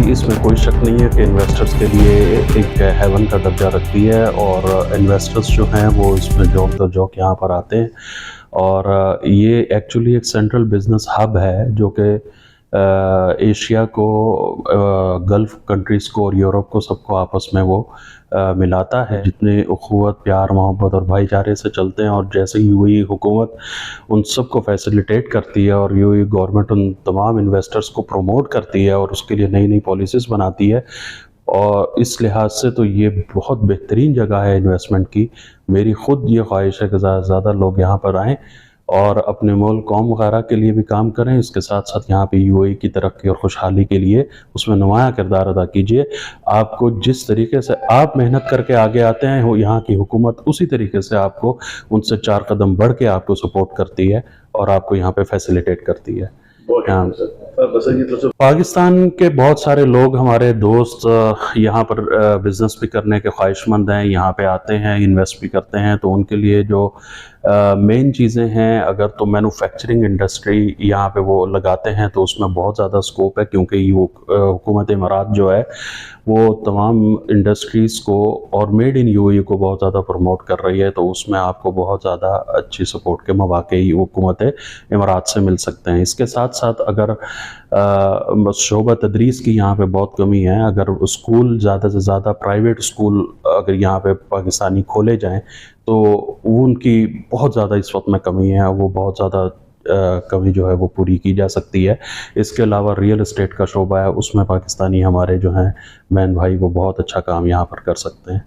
इसमें कोई शक नहीं है कि इन्वेस्टर्स के लिए एक हेवन का दर्जा रखती है और इन्वेस्टर्स जो हैं वो इसमें जॉक दर जॉक यहाँ पर आते हैं। और ये एक्चुअली एक सेंट्रल बिजनेस हब है जो कि एशिया को, गल्फ़ कंट्रीज़ को और यूरोप को, सबको आपस में वो मिलाता है। जितने उख़ुवत, प्यार, मोहब्बत और भाईचारे से चलते हैं, और जैसे यूएई हुकूमत उन सब को फैसिलिटेट करती है और यूएई गवर्नमेंट उन तमाम इन्वेस्टर्स को प्रमोट करती है और उसके लिए नई नई पॉलिसीज़ बनाती है, और इस लिहाज से तो ये बहुत बेहतरीन जगह है इन्वेस्टमेंट की। मेरी ख़ुद ये ख्वाहिश है कि ज़्यादा से ज़्यादा लोग यहाँ पर आएँ और अपने मुल्क, कौम वगैरह के लिए भी काम करें, इसके साथ साथ यहाँ पे यूएई की तरक्की और खुशहाली के लिए उसमें नुमायाँ किरदार अदा कीजिए। आपको जिस तरीके से आप मेहनत करके आगे आते हैं, वो यहाँ की हुकूमत उसी तरीके से आपको उनसे 4 कदम बढ़ के आपको सपोर्ट करती है और आपको यहाँ पे फैसिलिटेट करती है। पाकिस्तान के बहुत सारे लोग, हमारे दोस्त यहाँ पर बिज़नेस भी करने के ख्वाहिशमंद हैं, यहाँ पे आते हैं, इन्वेस्ट भी करते हैं। तो उनके लिए जो मेन चीज़ें हैं, अगर तो मैन्युफैक्चरिंग इंडस्ट्री यहाँ पे वो लगाते हैं तो उसमें बहुत ज़्यादा स्कोप है, क्योंकि ये हुकूमत इमारात जो है वो तमाम इंडस्ट्रीज़ को और मेड इन यूएई को बहुत ज़्यादा प्रमोट कर रही है। तो उसमें आपको बहुत ज़्यादा अच्छी सपोर्ट के मौक़े ही हुकूमत इमारात से मिल सकते हैं। इसके साथ साथ अगर शोबा तदरीस की यहाँ पे बहुत कमी है, अगर स्कूल ज़्यादा से ज़्यादा प्राइवेट स्कूल अगर यहाँ पे पाकिस्तानी खोले जाएं तो उनकी बहुत ज़्यादा इस वक्त में कमी है, वो बहुत ज़्यादा कमी जो है वो पूरी की जा सकती है। इसके अलावा रियल एस्टेट का शोबा है, उसमें पाकिस्तानी हमारे जो हैं बहन भाई वो बहुत अच्छा काम यहाँ पर कर सकते हैं।